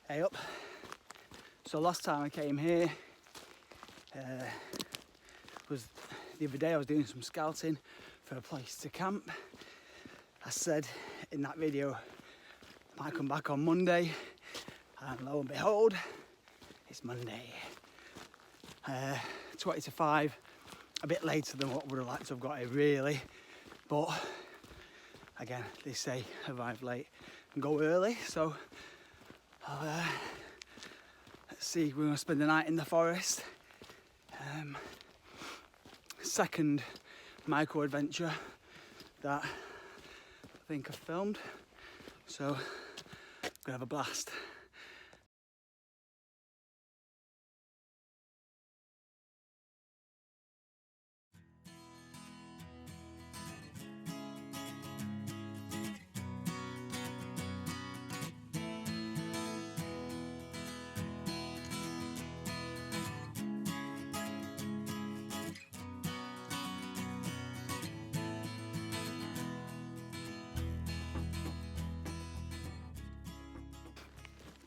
Hey up. So last time I came here was the other day. I was doing some scouting for a place to camp. I said in that video I might come back on Monday, and lo and behold, it's Monday. 20 to 5, a bit later than what I would have liked to have got here really, but again, they say arrive late and go early, so let's see, we're going to spend the night in the forest. Second micro adventure that I think I've filmed, so I'm going to have a blast.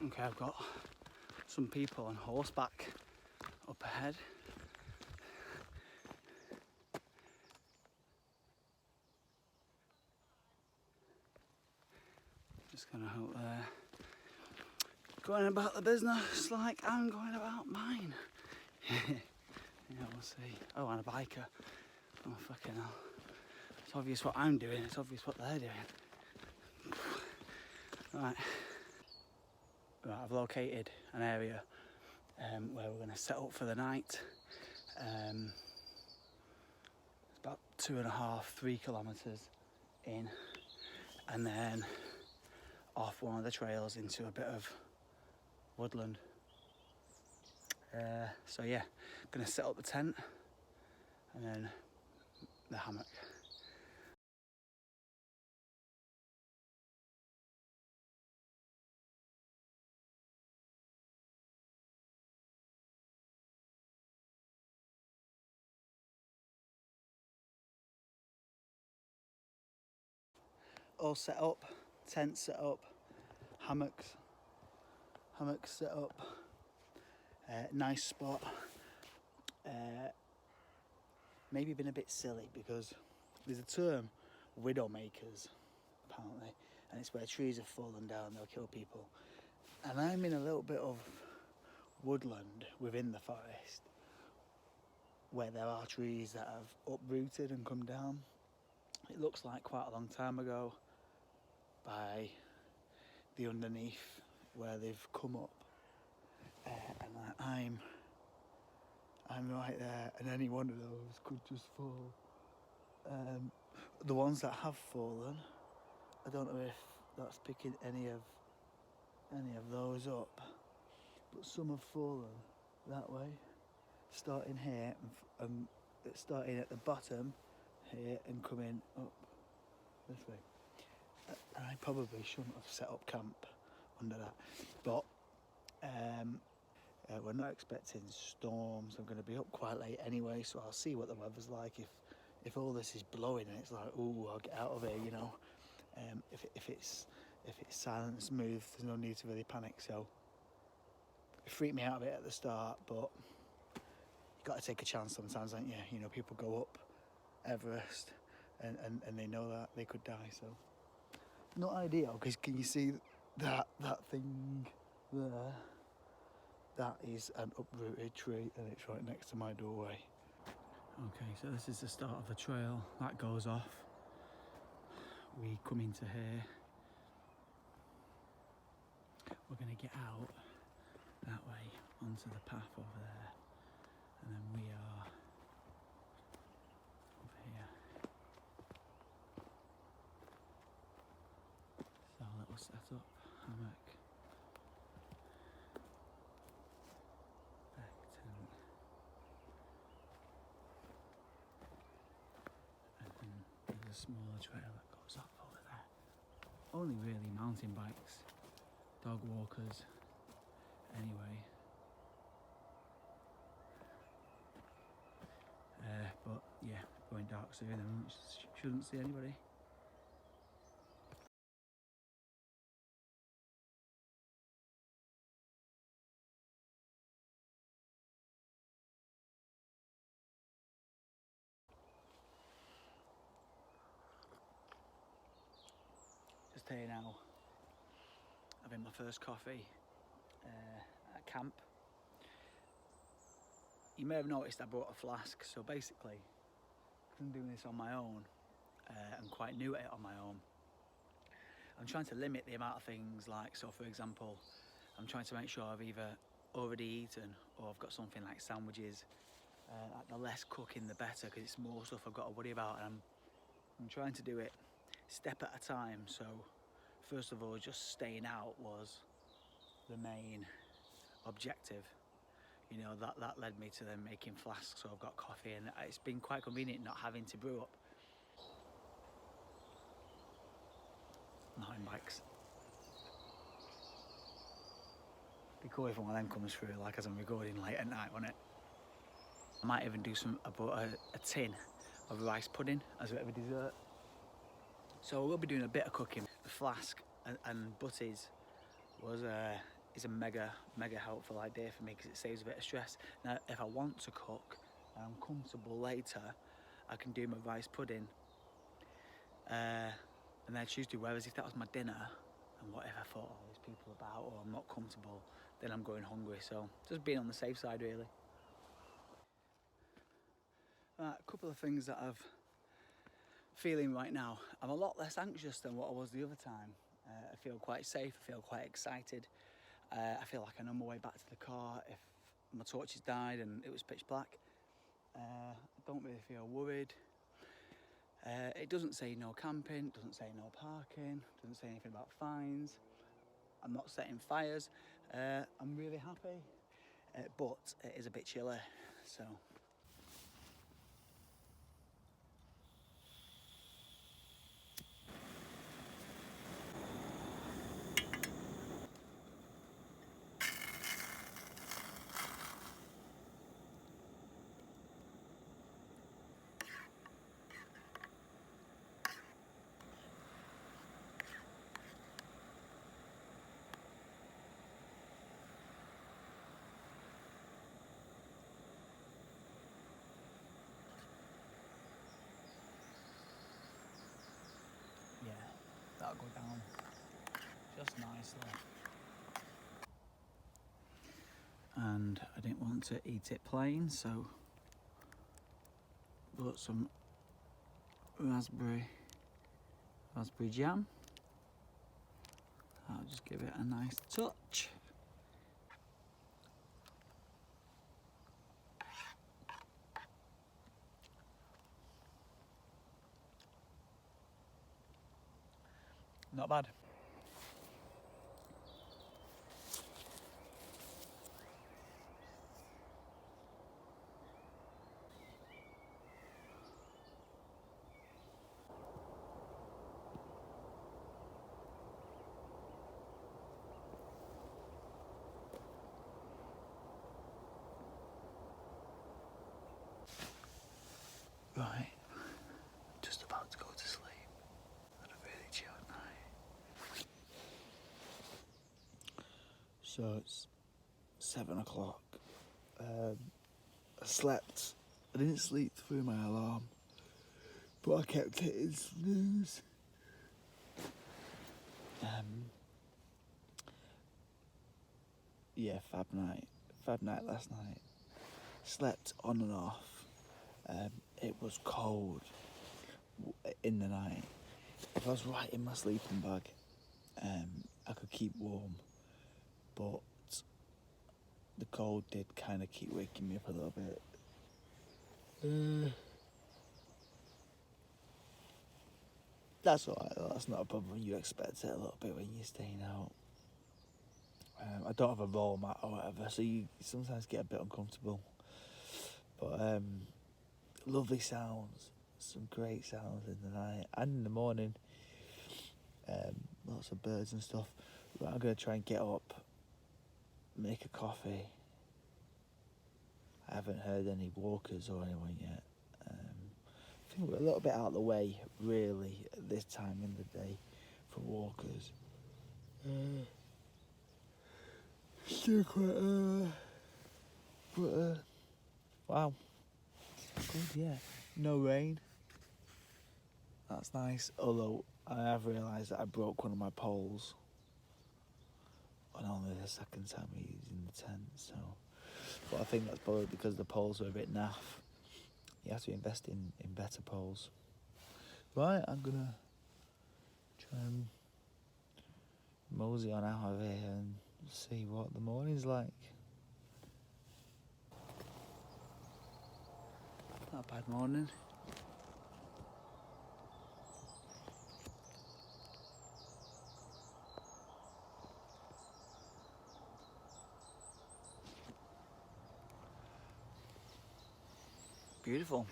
Okay, I've got some people on horseback up ahead. Just gonna hope they're going about the business like I'm going about mine. Yeah, we'll see. Oh, and a biker. Oh, fucking hell. It's obvious what I'm doing, it's obvious what they're doing. Right. Right, I've located an area where we're going to set up for the night. It's about 2.5–3 kilometres in, and then off one of the trails into a bit of woodland. So yeah, going to set up the tent and then the hammock. All set up, tent set up, hammocks set up. Nice spot. Maybe been a bit silly because there's a term, widow makers, apparently, and it's where trees have fallen down, they'll kill people. And I'm in a little bit of woodland within the forest where there are trees that have uprooted and come down. It looks like quite a long time ago by the underneath where they've come up, and I'm right there, and any one of those could just fall. The ones that have fallen, I don't know if that's picking any of those up, but some have fallen that way, starting here and starting at the bottom here and coming up this way. And I probably shouldn't have set up camp under that, but we're not expecting storms. I'm going to be up quite late anyway, so I'll see what the weather's like. If all this is blowing and it's like, ooh, I'll get out of here, you know. If it's silent and smooth, there's no need to really panic. So it freaked me out a bit at the start, but you got to take a chance sometimes, don't you? You know, people go up Everest and they know that they could die. So not ideal, because can you see that thing there? That is an uprooted tree, and it's right next to my doorway. Okay, so this is the start of the trail. That goes off. We come into here. We're going to get out that way onto the path over there, and then we are over here. So a little setup, hammock. Smaller trail that goes up over there. Only really mountain bikes, dog walkers, anyway. But yeah, going dark soon and shouldn't see anybody. just here now, having my first coffee at camp. You may have noticed I brought a flask, so basically, I'm doing this on my own. I'm quite new at it on my own. I'm trying to limit the amount of things, like, so for example, I'm trying to make sure I've either already eaten or I've got something like sandwiches. Like the less cooking the better, because it's more stuff I've got to worry about, and I'm trying to do it step at a time. So first of all, just staying out was the main objective. You know, that led me to then making flasks, so I've got coffee, and it's been quite convenient not having to brew up. Not in bikes. Be cool if one of them comes through, like as I'm recording late at night, wouldn't it? I might even do I bought a tin of rice pudding as a bit of a dessert. So we'll be doing a bit of cooking. The flask and butties is a mega helpful idea for me, because it saves a bit of stress. Now, if I want to cook and I'm comfortable later, I can do my rice pudding and then choose to. Whereas if that was my dinner, and what if I thought, oh, there's people about, or I'm not comfortable, then I'm going hungry. So just being on the safe side, really. A couple of things that I've feeling right now. I'm a lot less anxious than what I was the other time. I feel quite safe, I feel quite excited. I feel like I know my way back to the car if my torches died and it was pitch black. I don't really feel worried. It doesn't say no camping, doesn't say no parking, doesn't say anything about fines. I'm not setting fires. I'm really happy, but it is a bit chilly, so. Yeah, that'll go down just nicely. And I didn't want to eat it plain, so bought some raspberry jam. I'll just give it a nice touch. Not bad. Right, just about to go to sleep. Had a really chilled night. So it's 7 o'clock. I slept. I didn't sleep through my alarm, but I kept hitting snooze. Yeah, fab night last night. Slept on and off. It was cold in the night. If I was right in my sleeping bag, I could keep warm, but the cold did kind of keep waking me up a little bit. That's alright, that's not a problem. You expect it a little bit when you're staying out. I don't have a roll mat or whatever, so you sometimes get a bit uncomfortable. But lovely sounds, some great sounds in the night and in the morning. Lots of birds and stuff. But I'm going to try and get up, make a coffee. I haven't heard any walkers or anyone yet. I think we're a little bit out of the way, really, at this time in the day for walkers. Still quite but wow, good, yeah. No rain. That's nice. Although I have realised that I broke one of my poles on only the second time we used in the tent, so. But I think that's probably because the poles are a bit naff. You have to invest in better poles. Right, I'm gonna try and mosey on out of here and see what the morning's like. Not a bad morning. Beautiful.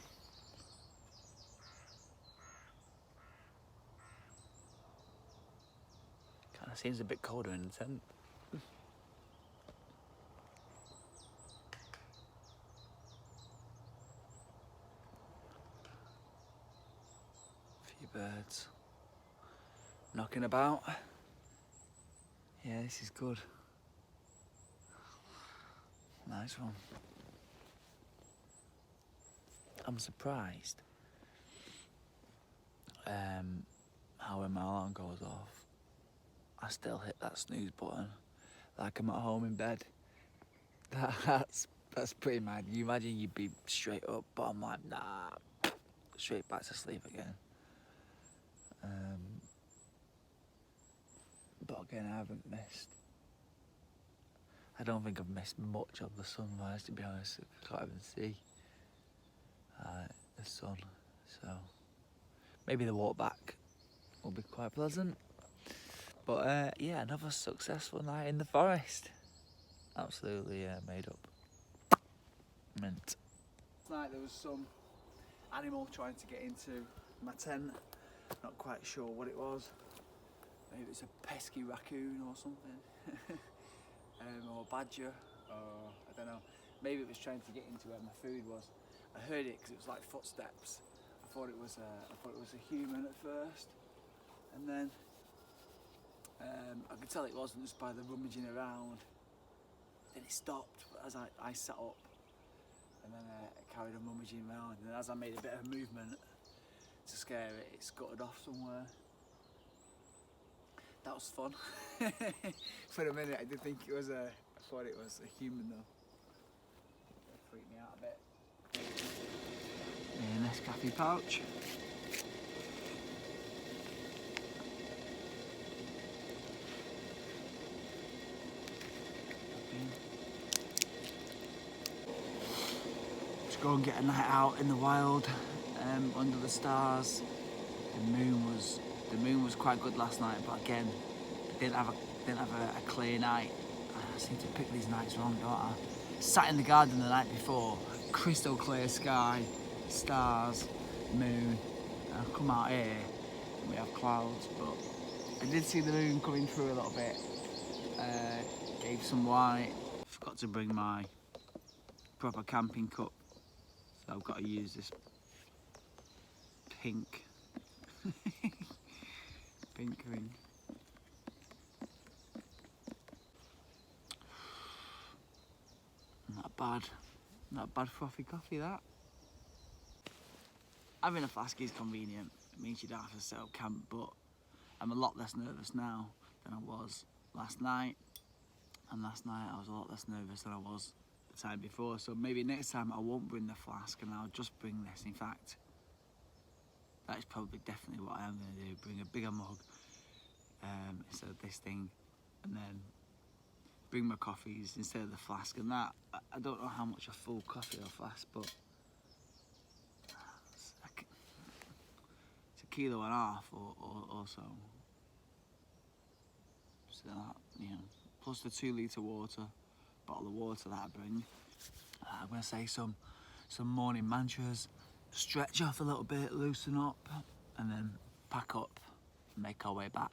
Kind of seems a bit colder in the tent. Few birds knocking about. Yeah, this is good. Nice one. I'm surprised how when my alarm goes off, I still hit that snooze button like I'm at home in bed. That's pretty mad. You imagine you'd be straight up, but I'm like, nah, straight back to sleep again. But again, I don't think I've missed much of the sunrise, to be honest. I can't even see the sun, so maybe the walk back will be quite pleasant. But yeah, another successful night in the forest. Absolutely made up. Mint. Last night there was some animal trying to get into my tent. Not quite sure what it was. Maybe it's a pesky raccoon or something. Or a badger, or I don't know. Maybe it was trying to get into where my food was. I heard it because it was like footsteps. I thought it was a human at first, and then I could tell it wasn't just by the rummaging around. Then it stopped as I sat up, and then it carried on rummaging around. And as I made a bit of movement to scare it, it scuttered off somewhere. That was fun. For a minute, I did think it was I thought it was a human though. It freaked me out a bit. Yeah, Nescafe pouch. Let's go and get a night out in the wild, under the stars. The moon was quite good last night, but again, didn't have a clear night. I seem to pick these nights wrong, don't I? Sat in the garden the night before, crystal clear sky, stars, moon. And I've come out here and we have clouds, but I did see the moon coming through a little bit. Gave some light. Forgot to bring my proper camping cup, so I've got to use this pink ring. Not bad frothy coffee, that. Having a flask is convenient. It means you don't have to set up camp, but I'm a lot less nervous now than I was last night. And last night I was a lot less nervous than I was the time before, so maybe next time I won't bring the flask and I'll just bring this. In fact, that is probably definitely what I am going to do, bring a bigger mug instead of this thing, and then bring my coffees instead of the flask. And that, I don't know how much a full coffee or flask, but it's a kilo and a half or so. So that, you know, plus the 2 litre bottle of water that I bring. I'm going to say some morning mantras, stretch off a little bit, loosen up, and then pack up and make our way back.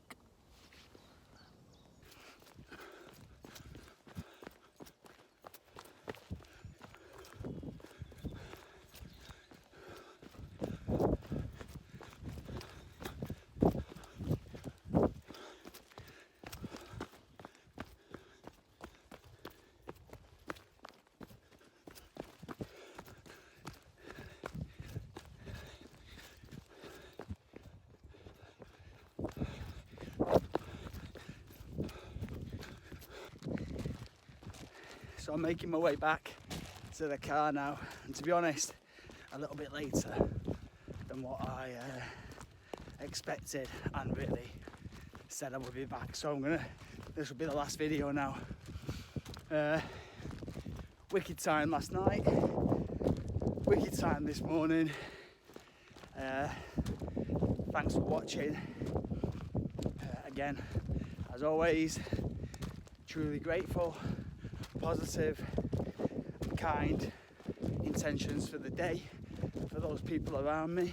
So I'm making my way back to the car now, and to be honest, a little bit later than what I expected and really said I would be back. So this will be the last video now. Wicked time last night, wicked time this morning. Thanks for watching. Again, as always, truly grateful, positive, kind intentions for the day, for those people around me.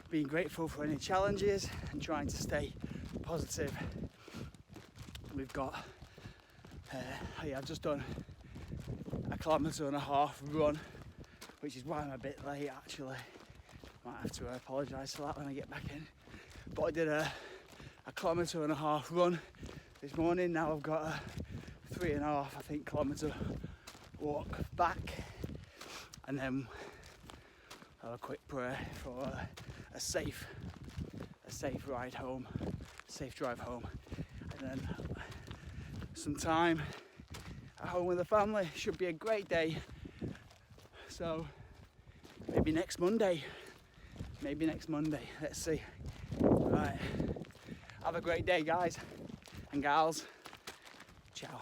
Being grateful for any challenges and trying to stay positive. We've got, I've just done a 1.5 kilometre run, which is why I'm a bit late actually. Might have to apologise for that when I get back in. But I did a 1.5 kilometre run this morning. Now I've got a 3.5 kilometre walk back, and then have a quick prayer for a safe ride home, safe drive home, and then some time at home with the family. Should be a great day. So maybe next Monday, let's see. Right, have a great day, guys and gals. Ciao.